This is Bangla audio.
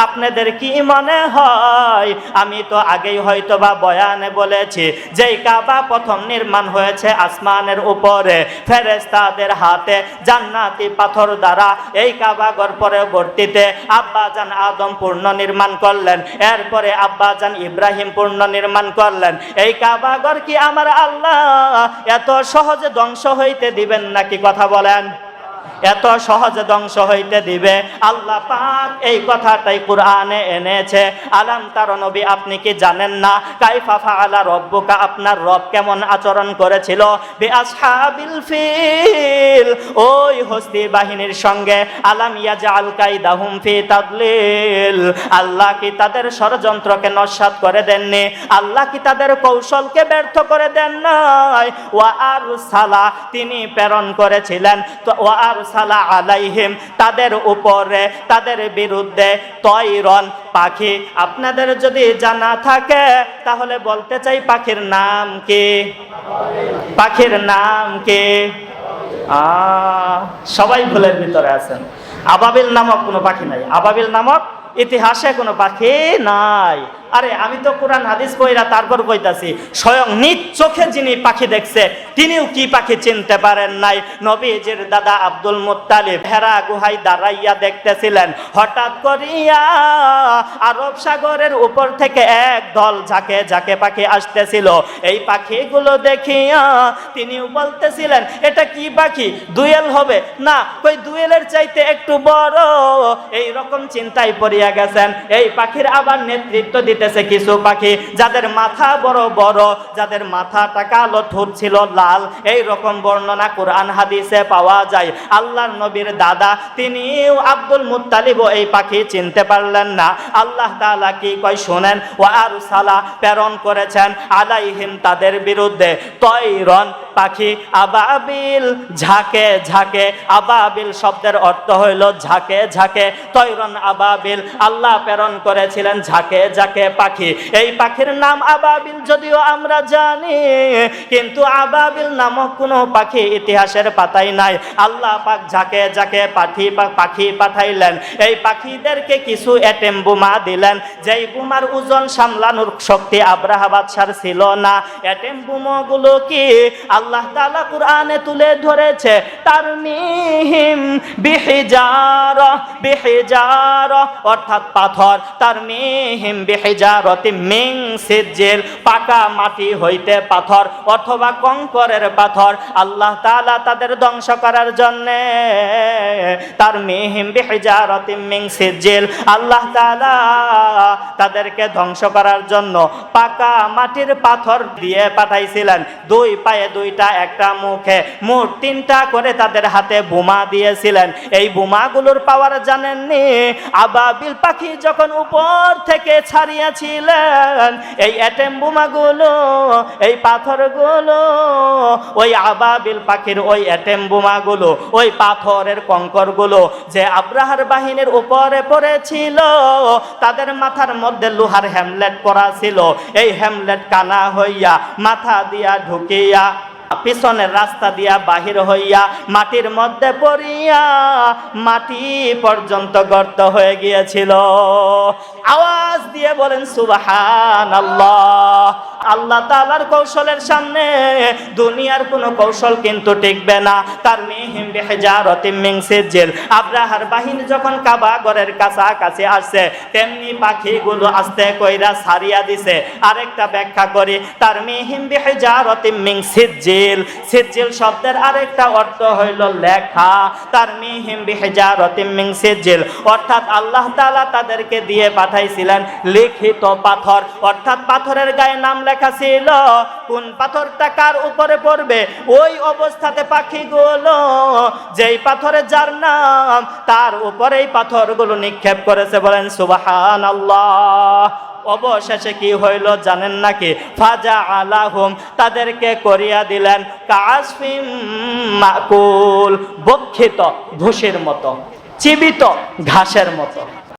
আপনাদের কি মনে হয়? আমি তো আগেই হয়তোবা বয়ানে বলেছি যেই কাবা প্রথম নির্মাণ হয়েছে আসমানের উপরে ফেরেশতাদের হাতে জান্নাতি পাথর দ্বারা। এই কাবাঘর পরবর্তীতে আব্বাজান আদম পূর্ণ নির্মাণ করলেন, এরপরে আব্বাজান ইব্রাহিম পূর্ণ নির্মাণ করলেন। এই কাবাঘর কি আমার আল্লাহ এত সহজে ধ্বংস হইতে দিবেন নাকি? কথা বলেন, এত সহজে ধ্বংস হইতে দিবে? আল্লাহ পাক এই কথাটাই কুরআনে এনেছে। আলাম তার নবী, আপনি কি জানেন না কাইফা ফাআলা রব্বুকা, আপনার রব কেমন আচরণ করেছিল বিআসহাবিল ফিল, ওই হস্তি বাহিনীর সঙ্গে। আলাম ইয়াজআল কাইদাহুম ফি তাদলিল, আল্লাহ কি তাদের ষড়যন্ত্রকে নস্যাৎ করে দেননি? আল্লাহ কি তাদের কৌশলকে ব্যর্থ করে দেন নাই? ওয়া আরসালা, তিনি প্রেরণ করেছিলেন, তো ওয়া আরসালা আলাইহিম, তাদের উপরে তাদের বিরুদ্ধে তয়রন, পাখি। আপনাদের যদি জানা থাকে তাহলে বলতে চাই পাখির নাম কি? পাখির নাম কি? সবাই ভুলের ভিতরে আছেন। আবাবিল নামক কোনো পাখি নাই, আবাবিল নামক ইতিহাসে কোনো পাখি নাই। আরে আমি তো কোরআন হাদিস কইরা তারপর কইতাছি, স্বয়ং নিজ চোখে যিনি পাখি দেখছে তিনিও কি পাখি চিনতে পারেন নাই? নবীজির দাদা আব্দুল মুত্তালিব হেরা গুহায় দাঁড়াইয়া দেখতেছিলেন, হঠাৎ করিয়া আরব সাগরের উপর থেকে এক দল ঝাঁকে ঝাঁকে পাখি আসতেছিল। এই পাখিগুলো দেখিয়া তিনিও বলতেছিলেন, এটা কি পাখি? দুয়েল হবে না? কই দুয়েলের চাইতে একটু বড়। এই রকম চিন্তায় পড়িয়া গেছেন। এই পাখির আবার নেতৃত্ব দিতেছে কিছু পাখি যাদের মাথা বড় বড়, যাদের মাথাটা কালো, ঠোঁট ছিল লাল। এই রকম বর্ণনা কোরআন হাদিসে পাওয়া যায়। আল্লাহর নবীর দাদা তিনিও আব্দুল মুত্তালিব এই পাখি চিনতে পারলেন না। আল্লাহ তাআলা কি কয় শুনেন, ওয়া আরসালা, প্রেরণ করেছেন, আলাইহিম, তাদের বিরুদ্ধে, তয়রন, পাখি, আবাবিল, ঝাঁকে ঝাঁকে। আবাবিল শব্দের অর্থ হইল ঝাঁকে ঝাঁকে, তয়রন আবাবিল, আল্লাহ প্রেরণ করেছিলেন ঝাঁকে ঝাঁকে পাখি। এই পাখির নাম আবাবিল যদিও আমরা জানি, কিন্তু আবাবিল নামক কোনো পাখি ইতিহাসের পাতায় নাই। আল্লাহ পাক ঝাঁকে ঝাঁকে পাখি পাঠাইলেন। এই পাখিদেরকে কিছু অ্যাটেম বোমা দিলেন, যেই বোমার ওজন সামলানোর শক্তি আব্রাহা বাদশার ছিল না। অ্যাটেম বোমাগুলো কি আল্লাহ তাআলা কুরআনে তুলে ধরেছে, তারমিহিম বিহিজারা, বিহিজারা অর্থাৎ পাথর, তারমিহিম বিহিজারাতি মিন সিজিল, পাকা মাটি হইতে পাথর অথবা কংকরের পাথর। আল্লাহ তাআলা তাদের ধ্বংস করার জন্য, তারমিহিম বিহিজারাতি মিন সিজিল, আল্লাহ তাআলা তাদেরকে ধ্বংস করার জন্য পাকা মাটির পাথর দিয়ে পাঠাইছিলেন। দুই পায়ে দুইটা, একটা মুখে, মোট তিনটা করে তাদের হাতে বোমা দিয়েছিলেন। এই বোমাগুলোর পাওয়ার জানেননি? আবাবিল পাখি যখন উপর থেকে ছাড়িয়েছিলেন এই অ্যাটেম বোমাগুলো, এই পাথরগুলো, ওই আবাবিল পাখির ওই অ্যাটেম বোমাগুলো, ওই পাথরের কঙ্করগুলো যে আব্রাহার বাহিনীর উপরে পড়েছিল, তাদের মাথার মধ্যে লোহার হ্যামলেট পরা ছিল। এই হ্যামলেট কানা হইয়া মাথা দিয়া ঢুকিয়া পিছনের রাস্তা দিয়া বাহির হইয়া মাটির মধ্যে পড়িয়া মাটি পর্যন্ত গর্ত হয়ে গিয়েছিল। আওয়াজ দিয়ে বলেন সুবহানাল্লাহ। আল্লাহ তাআলার কৌশলের সামনে দুনিয়ার কোনো কৌশল কিন্তু টিকবে না। তারমিহিম বিহিজারাতিম মিন সিজিল, আব্রাহার বাহিনী যখন কাবা ঘরের কাছাকাছি আসছে তেমনি পাখিগুলো আস্তে কইরা ছাড়িয়া দিছে। আরেকটা ব্যাখ্যা করি, তারমিহিম বিহিজারাতিম মিন সিজিল, সিজিল শব্দের আরেকটা অর্থ হইল লেখা। তারমিহিম বিহিজারাতিম মিন সিজিল অর্থাৎ আল্লাহ তাআলা তাদেরকে দিয়ে পাঠাইছিলেন লিখিত পাথর, অর্থাৎ পাথরের গায়ে নাম লেখা ছিল। কোন পাথরটা কার উপরে পড়বে ওই অবস্থাতে পাখিগুলো যেই পাথরে যার নাম তার উপরেই পাথরগুলো নিক্ষেপ করেছে। বলেন সুবহানাল্লাহ। অবশেষে কি হইল জানেন নাকি? ফাজা আলাহুম, তাদেরকে করিয়া দিলেন কাসফিম মাকুল, বক্ষিত ভুসির মতো, চিবিত ঘাসের মতো।